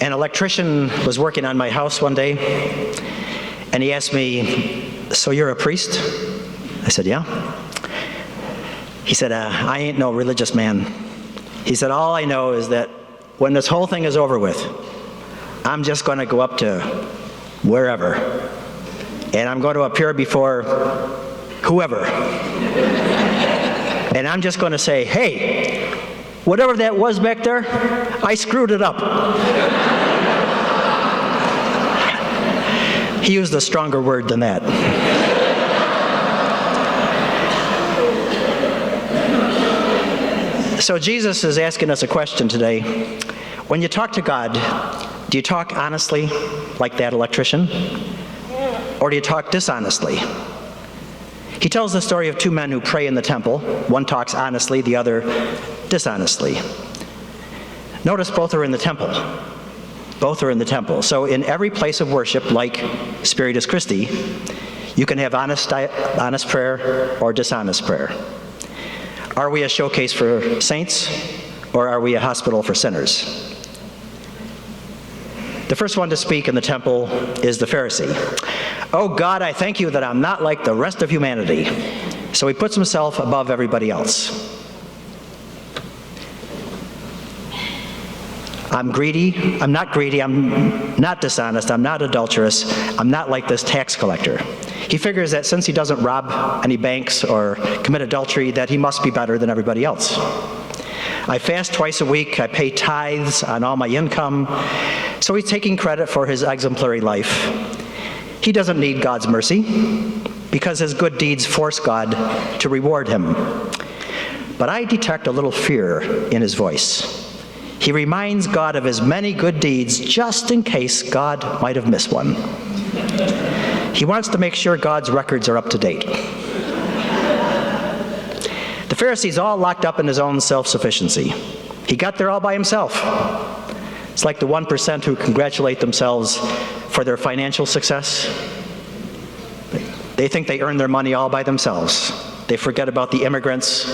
An electrician was working on my house one day, and he asked me, "So you're a priest?" I said, "Yeah." He said, "I ain't no religious man." He said, "All I know is that when this whole thing is over with, I'm just going to go up to wherever, and I'm going to appear before whoever. And I'm just going to say, hey, whatever that was back there, I screwed it up." He used a stronger word than that. So Jesus is asking us a question today. When you talk to God, do you talk honestly, like that electrician? Or do you talk dishonestly? He tells the story of two men who pray in the temple. One talks honestly, the other dishonestly. Notice both are in the temple. Both are in the temple. So in every place of worship, like Spiritus Christi, you can have honest prayer or dishonest prayer. Are we a showcase for saints, or are we a hospital for sinners? The first one to speak in the temple is the Pharisee. "Oh God, I thank you that I'm not like the rest of humanity." So he puts himself above everybody else. I'm greedy, I'm not dishonest, I'm not adulterous, I'm not like this tax collector. He figures that since he doesn't rob any banks or commit adultery, that he must be better than everybody else. "I fast twice a week, I pay tithes on all my income." So he's taking credit for his exemplary life. He doesn't need God's mercy because his good deeds force God to reward him. But I detect a little fear in his voice. He reminds God of his many good deeds just in case God might have missed one. He wants to make sure God's records are up to date. The Pharisee's all locked up in his own self-sufficiency. He got there all by himself. It's like the 1% who congratulate themselves for their financial success. They think they earn their money all by themselves. They forget about the immigrants,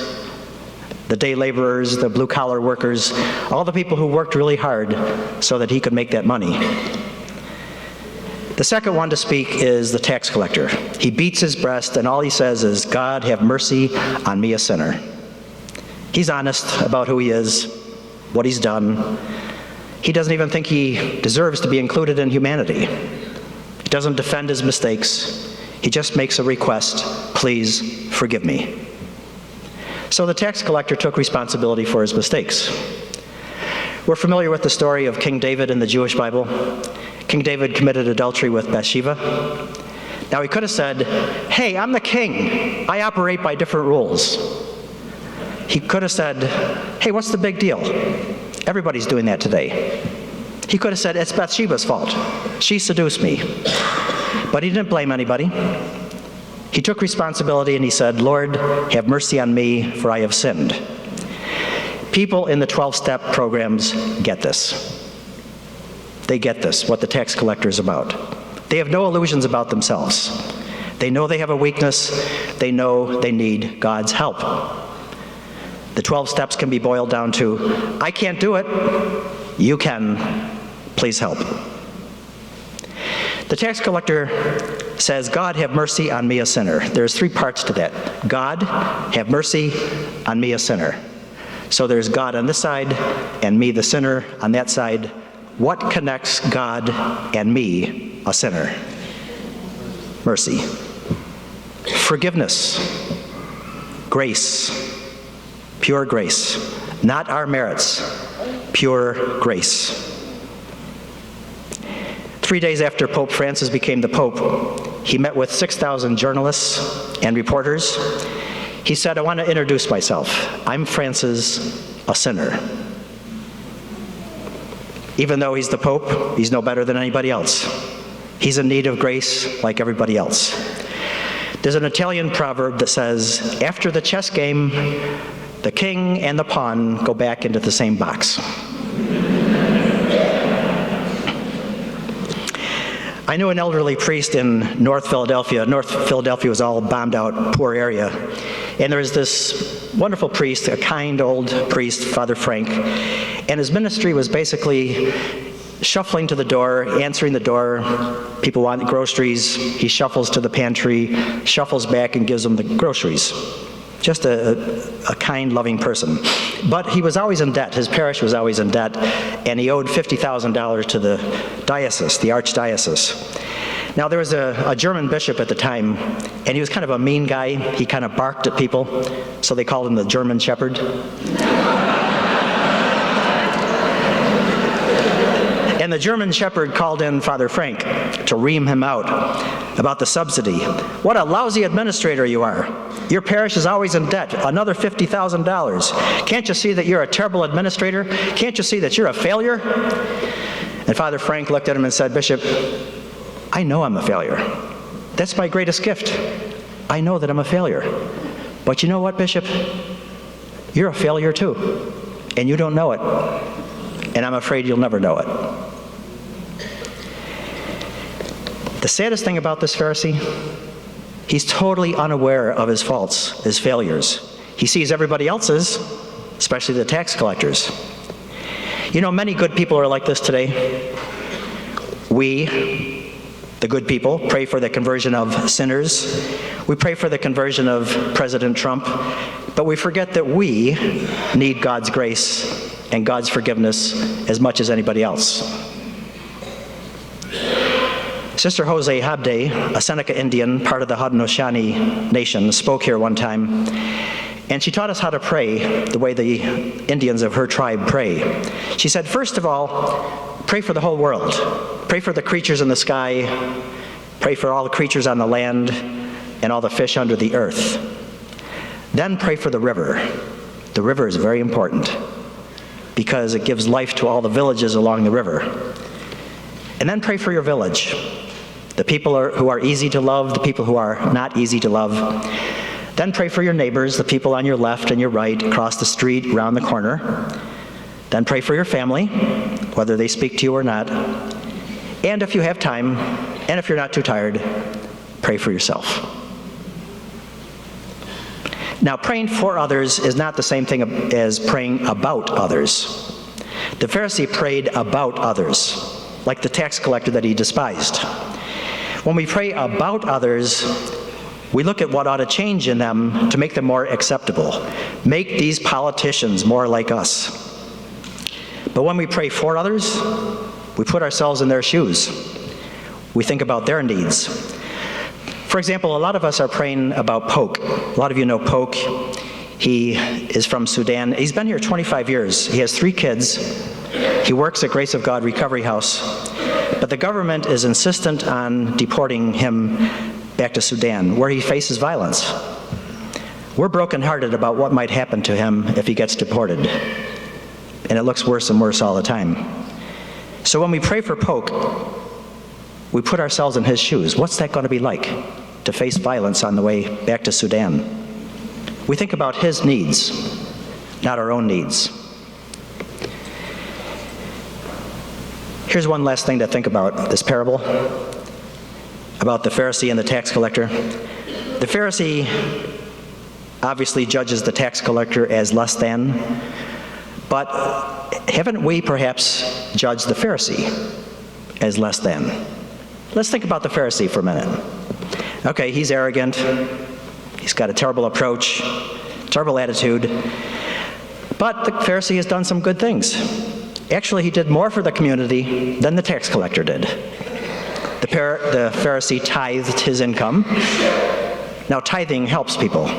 the day laborers, the blue-collar workers, all the people who worked really hard so that he could make that money. The second one to speak is the tax collector. He beats his breast, and all he says is, "God, have mercy on me, a sinner." He's honest about who he is, what he's done. He doesn't even think he deserves to be included in humanity. He doesn't defend his mistakes. He just makes a request, "Please forgive me." So the tax collector took responsibility for his mistakes. We're familiar with the story of King David in the Jewish Bible. King David committed adultery with Bathsheba. Now he could have said, "Hey, I'm the king. I operate by different rules." He could have said, "Hey, what's the big deal? Everybody's doing that today." He could have said, "It's Bathsheba's fault. She seduced me." But he didn't blame anybody. He took responsibility and he said, "Lord, have mercy on me, for I have sinned." People in the 12-step programs get this. They get this, what the tax collector is about. They have no illusions about themselves. They know they have a weakness. They know they need God's help. The 12 steps can be boiled down to, "I can't do it. You can. Please help." The tax collector says, "God, have mercy on me, a sinner." There's three parts to that. God, have mercy on me, a sinner. So there's God on this side and me, the sinner, on that side. What connects God and me, a sinner? Mercy. Forgiveness. Grace. Pure grace. Not our merits. Pure grace. 3 days after Pope Francis became the Pope, he met with 6,000 journalists and reporters. He said, "I want to introduce myself. I'm Francis, a sinner." Even though he's the Pope, he's no better than anybody else. He's in need of grace like everybody else. There's an Italian proverb that says, "After the chess game, the king and the pawn go back into the same box." I knew an elderly priest in North Philadelphia. North Philadelphia was all bombed out, poor area. And there was this wonderful priest, a kind old priest, Father Frank, and his ministry was basically shuffling to the door, answering the door. People want groceries. He shuffles to the pantry, shuffles back, and gives them the groceries. Just a kind, loving person. But he was always in debt. His parish was always in debt, and he owed $50,000 to the diocese, the archdiocese. Now, there was a German bishop at the time, and he was kind of a mean guy. He kind of barked at people, so they called him the German Shepherd. And the German shepherd called in Father Frank to ream him out about the subsidy. What a lousy administrator you are. Your parish is always in debt, another $50,000. Can't you see that you're a terrible administrator? Can't you see that you're a failure? And Father Frank looked at him and said, Bishop, I know I'm a failure. That's my greatest gift. I know that I'm a failure. But you know what, Bishop? You're a failure too. And you don't know it. And I'm afraid you'll never know it. The saddest thing about this Pharisee, he's totally unaware of his faults, his failures. He sees everybody else's, especially the tax collectors. You know, many good people are like this today. We, the good people, pray for the conversion of sinners. We pray for the conversion of President Trump, but we forget that we need God's grace and God's forgiveness as much as anybody else. Sister Jose Habde, a Seneca Indian, part of the Haudenosaunee Nation, spoke here one time, and she taught us how to pray the way the Indians of her tribe pray. She said, first of all, pray for the whole world. Pray for the creatures in the sky, pray for all the creatures on the land, and all the fish under the earth. Then pray for the river. The river is very important because it gives life to all the villages along the river. And then pray for your village. The people who are easy to love, the people who are not easy to love. Then pray for your neighbors, the people on your left and your right, across the street, around the corner. Then pray for your family, whether they speak to you or not. And if you have time, and if you're not too tired, pray for yourself. Now, praying for others is not the same thing as praying about others. The Pharisee prayed about others, like the tax collector that he despised. When we pray about others, we look at what ought to change in them to make them more acceptable. Make these politicians more like us. But when we pray for others, we put ourselves in their shoes. We think about their needs. For example, a lot of us are praying about Polk. A lot of you know Polk. He is from Sudan. He's been here 25 years. He has 3 kids. He works at Grace of God Recovery House. But the government is insistent on deporting him back to Sudan, where he faces violence. We're brokenhearted about what might happen to him if he gets deported. And it looks worse and worse all the time. So when we pray for Polk, we put ourselves in his shoes. What's that going to be like to face violence on the way back to Sudan? We think about his needs, not our own needs. Here's one last thing to think about this parable, about the Pharisee and the tax collector. The Pharisee obviously judges the tax collector as less than, but haven't we perhaps judged the Pharisee as less than? Let's think about the Pharisee for a minute. Okay, he's arrogant. He's got a terrible approach, terrible attitude. But the Pharisee has done some good things. Actually, he did more for the community than the tax collector did. The Pharisee tithed his income. Now, tithing helps people.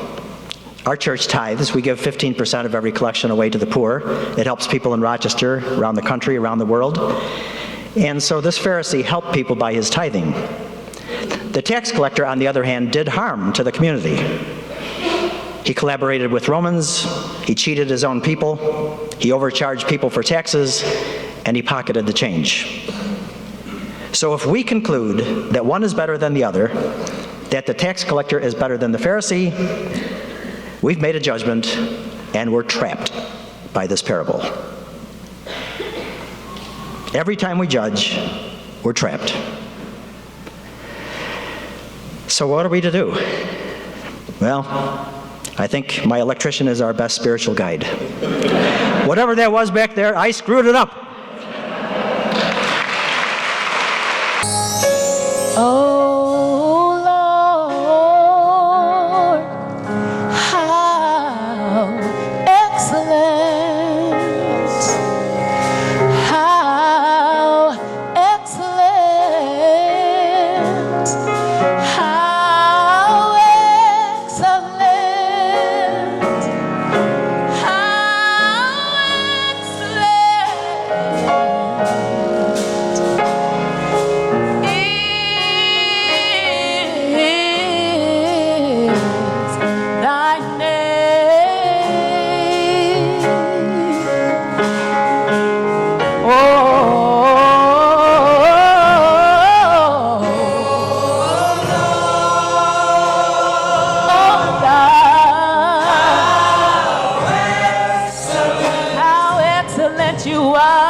Our church tithes. We give 15% of every collection away to the poor. It helps people in Rochester, around the country, around the world. And so this Pharisee helped people by his tithing. The tax collector, on the other hand, did harm to the community. He collaborated with Romans, he cheated his own people, he overcharged people for taxes, and he pocketed the change. So if we conclude that one is better than the other, that the tax collector is better than the Pharisee, we've made a judgment and we're trapped by this parable. Every time we judge, we're trapped. So what are we to do? Well, I think my electrician is our best spiritual guide. Whatever that was back there, I screwed it up. Oh Lord, how excellent, how excellent, how excellent, how excellent is thy name. Oh, God, how excellent you are.